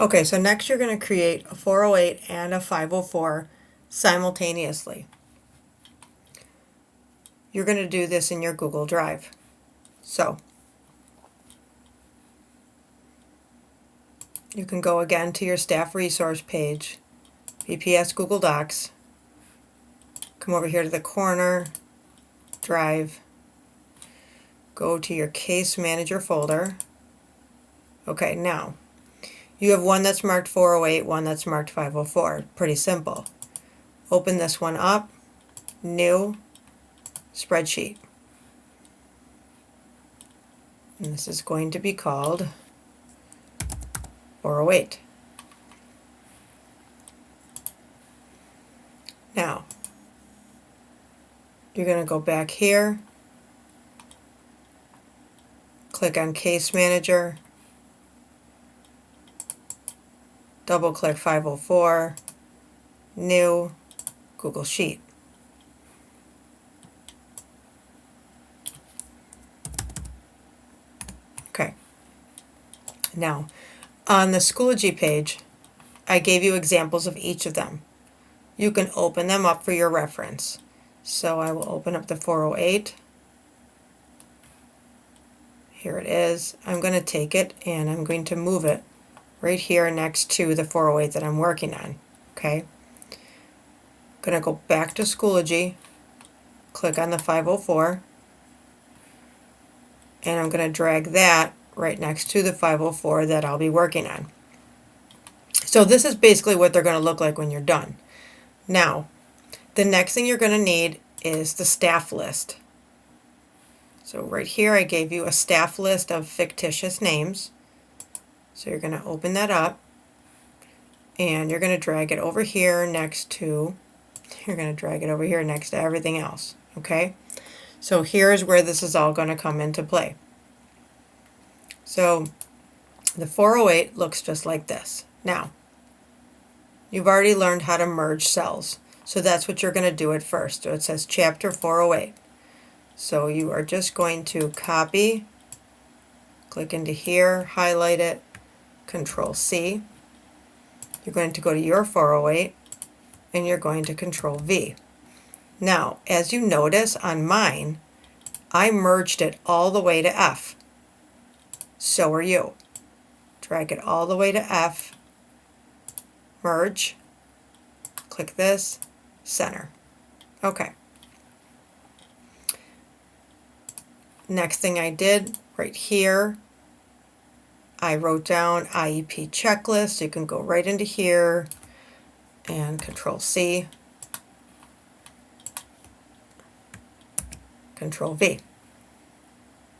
Okay, so next you're going to create a 408 and a 504 simultaneously. You're going to do this in your Google Drive. So you can go again to your staff resource page, BPS Google Docs, come over here to the corner, Drive, go to your Case Manager folder. Okay, now you have one that's marked 408, one that's marked 504. Pretty simple. Open this one up, New, Spreadsheet. And this is going to be called 408. Now, you're going to go back here, click on Case Manager, double click 504, New, Google Sheet. Okay. Now, on the Schoology page, I gave you examples of each of them. You can open them up for your reference. So I will open up the 408. Here it is. I'm going to take it and I'm going to move it right here next to the 408 that I'm working on. Okay. I'm going to go back to Schoology, click on the 504, and I'm going to drag that right next to the 504 that I'll be working on. So this is basically what they're going to look like when you're done. Now, the next thing you're going to need is the staff list. So right here I gave you a staff list of fictitious names. So you're going to open that up and you're going to drag it over here next to everything else. Okay? So here's where this is all going to come into play. So the 408 looks just like this. Now, you've already learned how to merge cells. So that's what you're going to do at first. So it says Chapter 408. So you are just going to copy, click into here, highlight it, Control C. You're going to go to your 408 and you're going to Control V. Now, as you notice on mine, I merged it all the way to F. So are you. Drag it all the way to F, merge, click this, center. Okay. Next thing I did right here, I wrote down IEP checklist. You can go right into here and Control C, Control V.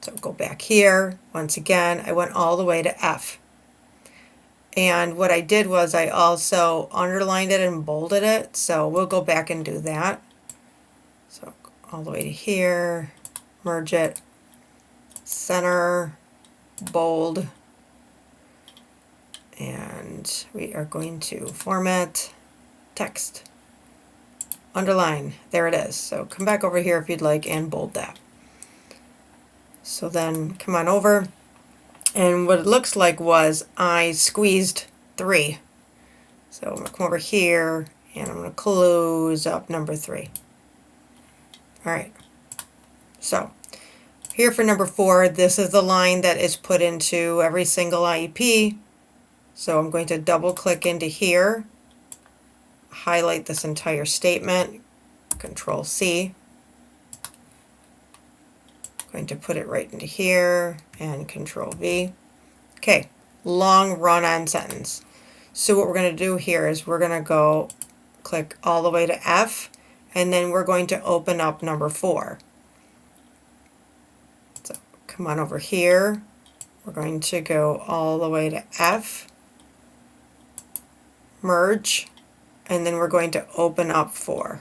So go back here. Once again, I went all the way to F. And what I did was I also underlined it and bolded it. So we'll go back and do that. So all the way to here, merge it, center, bold, and we are going to format text, underline, there it is. So come back over here if you'd like and bold that. So then come on over, and what it looks like was I squeezed 3. So I'm going to come over here and I'm going to close up number 3. Alright, so here for number 4, this is the line that is put into every single IEP. So I'm going to double click into here, highlight this entire statement, Control C. I'm going to put it right into here and Control V. Okay, long run-on sentence. So what we're going to do here is we're going to go click all the way to F, and then we're going to open up number 4. So come on over here. We're going to go all the way to F, merge, and then we're going to open up 4.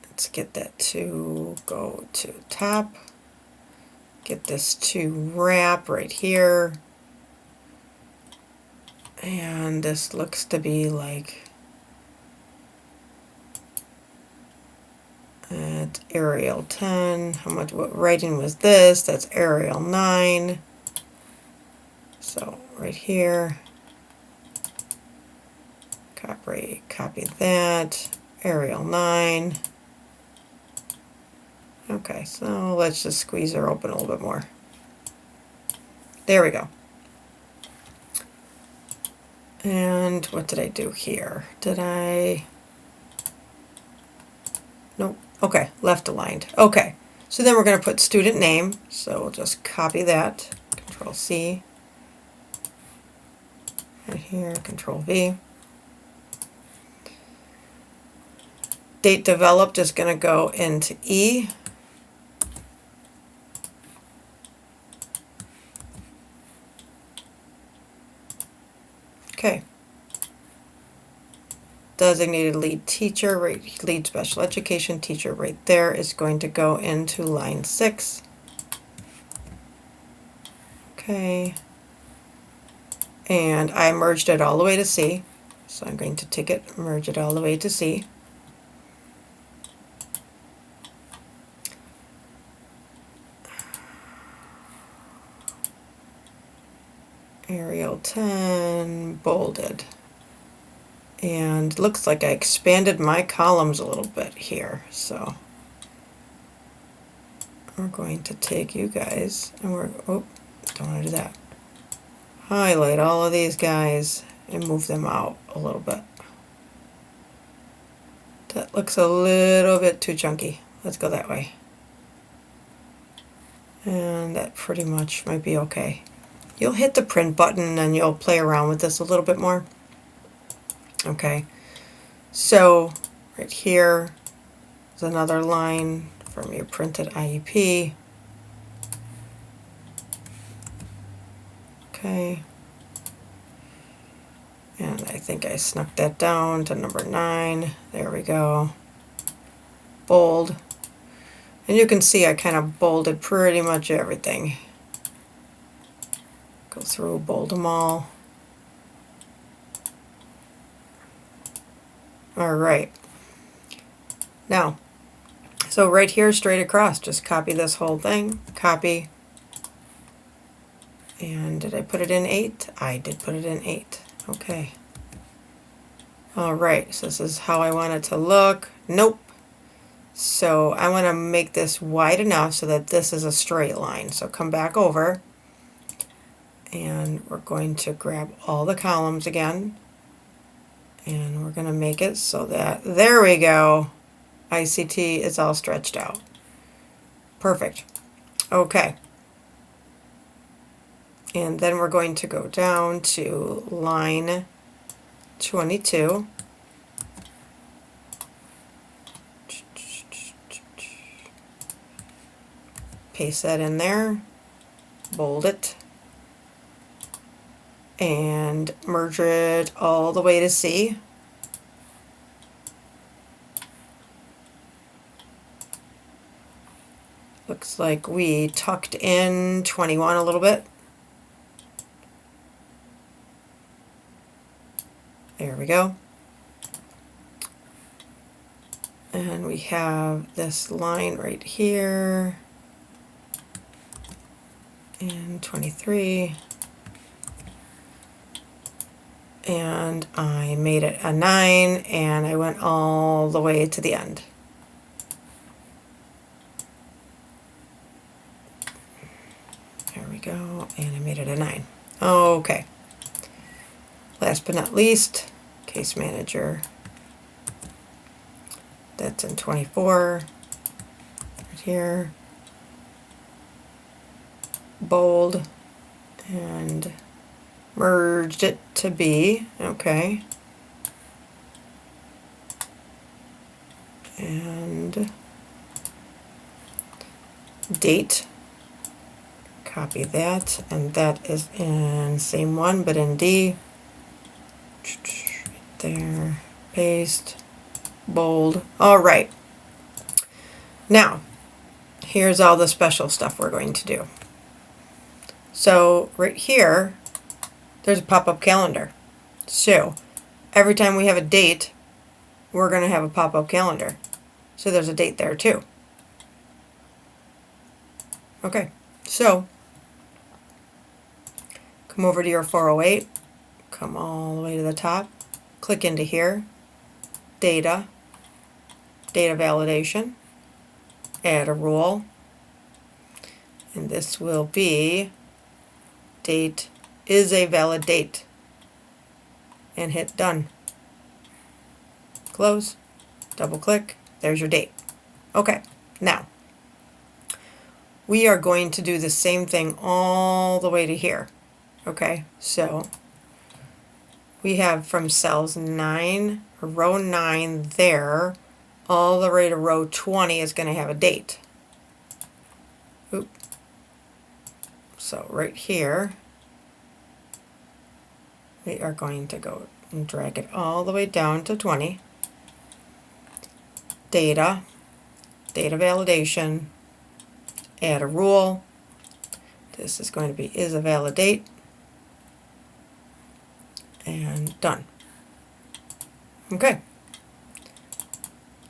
Let's get that to go to top. Get this to wrap right here. And this looks to be like That's Arial 10. What writing was this? That's Arial 9. So right here, copy that, Arial 9. Okay, so let's just squeeze her open a little bit more. There we go. And what did I do here? Nope. Okay, left aligned. Okay, so then we're going to put student name. So we'll just copy that. Control C. Right here, Control V. Date developed is going to go into E. Okay. Designated lead teacher, lead special education teacher right there is going to go into line 6. Okay. And I merged it all the way to C. So I'm going to take it, merge it all the way to C. Arial 10, bolded. And looks like I expanded my columns a little bit here. So we're going to take you guys and don't want to do that. Highlight all of these guys and move them out a little bit. That looks a little bit too chunky. Let's go that way. And that pretty much might be okay. You'll hit the print button and you'll play around with this a little bit more. Okay, so right here is another line from your printed IEP. Okay, and I think I snuck that down to number 9. There we go. Bold. And you can see I kind of bolded pretty much everything. Go through, bold them all. All right. Now, so right here, straight across, just copy this whole thing. Copy. And did I put it in 8? I did put it in 8. Okay. All right, so this is how I want it to look. Nope. So I want to make this wide enough so that this is a straight line. So come back over. And we're going to grab all the columns again. And we're going to make it so that, there we go, ICT is all stretched out. Perfect. Okay. And then we're going to go down to line 22. Paste that in there. Bold it. And merge it all the way to C. Looks like we tucked in 21 a little bit. There we go. And we have this line right here. And 23. And I made it a 9 and I went all the way to the end. There we go, and I made it a 9. Okay. Last but not least, case manager. That's in 24. Right here. Bold and merged it to B. Okay. And date. Copy that, and that is in same one but in D. Right there. Paste. Bold. All right. Now, here's all the special stuff we're going to do. So right here, there's a pop-up calendar. So every time we have a date, we're going to have a pop-up calendar. So there's a date there too. Okay, so come over to your 408, come all the way to the top, click into here, data, data validation, add a rule, and this will be date is a valid date, and hit done. Close, double click, there's your date. Okay, now we are going to do the same thing all the way to here. Okay, so we have from cells 9, or row 9 there, all the way to row 20 is going to have a date. Oop. So right here, we are going to go and drag it all the way down to 20. Data, data validation, add a rule. This is going to be is a valid date, and done. Okay,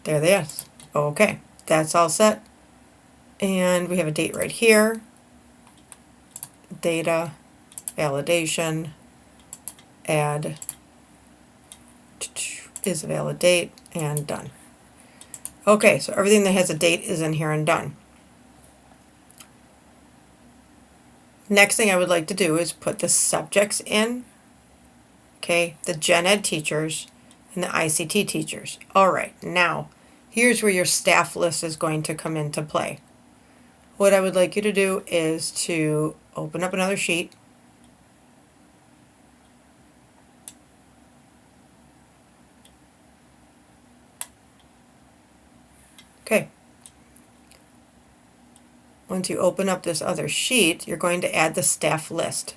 there they are. Okay, that's all set, and we have a date right here. Data validation, add is a valid date, and done. Okay, so everything that has a date is in here and done. Next thing I would like to do is put the subjects in, okay, the Gen Ed teachers and the ICT teachers. All right, now here's where your staff list is going to come into play. What I would like you to do is to open up another sheet. Okay. Once you open up this other sheet, you're going to add the staff list.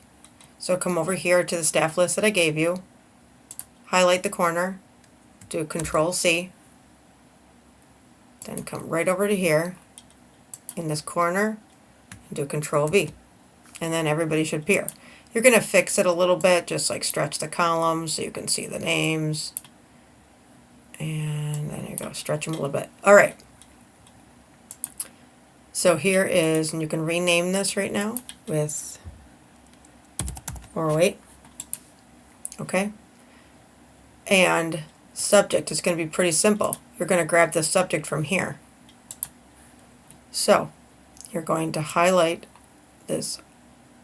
So come over here to the staff list that I gave you, highlight the corner, do Control C, then come right over to here in this corner and do Control V, and then everybody should appear. You're going to fix it a little bit, just like stretch the columns so you can see the names, and then you go stretch them a little bit. All right. So here is, and you can rename this right now with 408. Okay. And subject is going to be pretty simple. You're going to grab the subject from here. So you're going to highlight this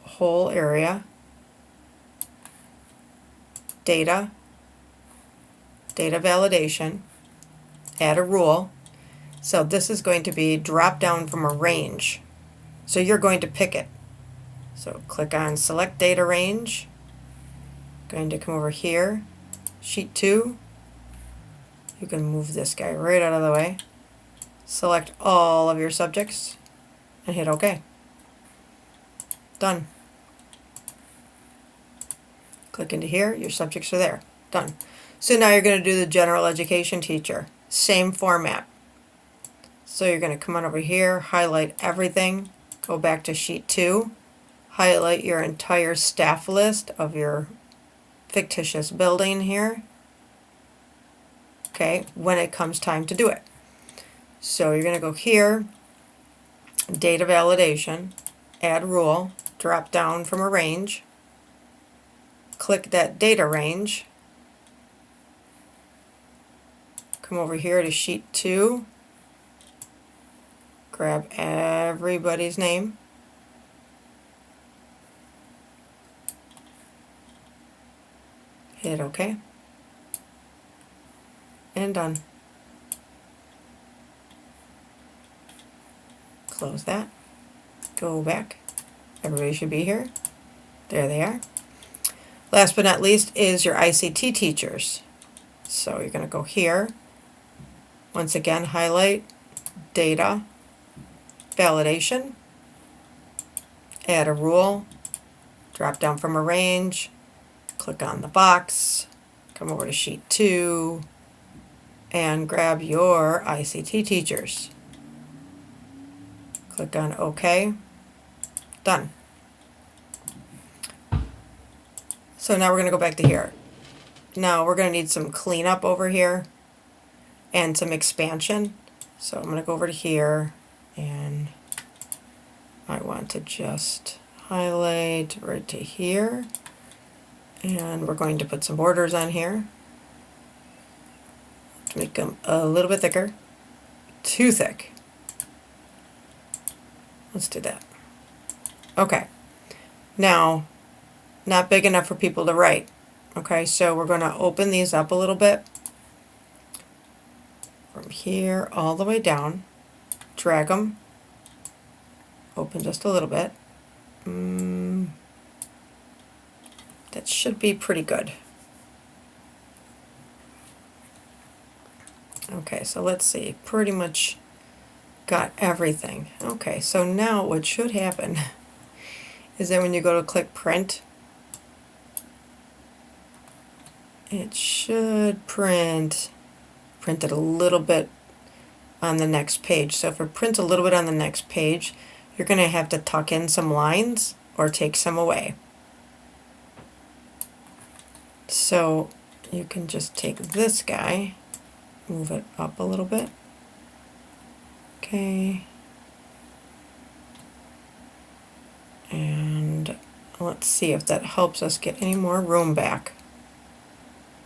whole area, data, data validation, add a rule. So this is going to be drop down from a range. So you're going to pick it. So click on select data range. Going to come over here, sheet 2. You can move this guy right out of the way. Select all of your subjects and hit OK. Done. Click into here, your subjects are there. Done. So now you're going to do the general education teacher. Same format. So you're going to come on over here, highlight everything, go back to sheet 2, highlight your entire staff list of your fictitious building here. Okay, when it comes time to do it. So you're going to go here, data validation, add rule, drop down from a range, click that data range, come over here to sheet 2, grab everybody's name, hit OK, and done. Close that, go back, everybody should be here, there they are. Last but not least is your ICT teachers. So you're going to go here, once again highlight data validation, add a rule, drop down from a range, click on the box, come over to sheet 2, and grab your ICT teachers. Click on OK. Done. So now we're going to go back to here. Now we're going to need some cleanup over here and some expansion. So I'm going to go over to here, and I want to just highlight right to here, and we're going to put some borders on here to make them a little bit thicker. Too thick. Let's do that. Okay. Now, not big enough for people to write. Okay, so we're going to open these up a little bit. From here all the way down. Drag them. Open just a little bit. That should be pretty good. Okay, so let's see. Pretty much got everything. Okay, so now what should happen is that when you go to click print, it should print it a little bit on the next page. So if it prints a little bit on the next page, you're going to have to tuck in some lines or take some away. So you can just take this guy, move it up a little bit. Okay. And let's see if that helps us get any more room back.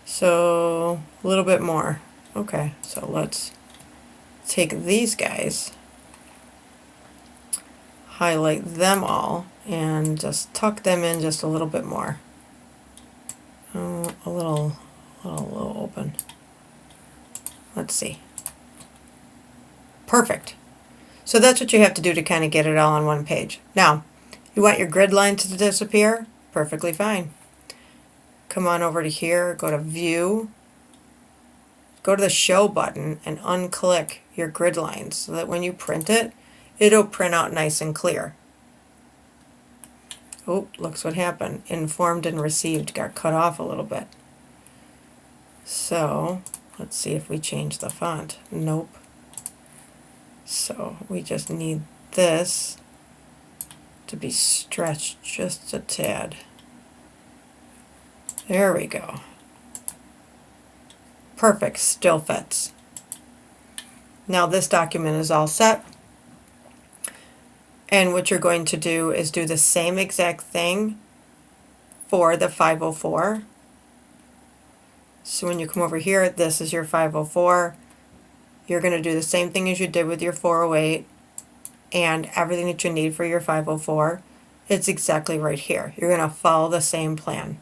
So a little bit more. Okay, so let's take these guys, highlight them all, and just tuck them in just a little bit more. A little open. Let's see. Perfect. So that's what you have to do to kind of get it all on one page. Now, you want your grid line to disappear? Perfectly fine. Come on over to here, go to View, go to the Show button, and unclick your grid lines so that when you print it, it'll print out nice and clear. Oh, looks what happened. Informed and Received got cut off a little bit. So, let's see if we change the font. Nope. So, we just need this to be stretched just a tad. There we go. Perfect, still fits. Now this document is all set. And what you're going to do is do the same exact thing for the 504. So when you come over here, this is your 504. You're going to do the same thing as you did with your 408 and everything that you need for your 504. It's exactly right here. You're going to follow the same plan.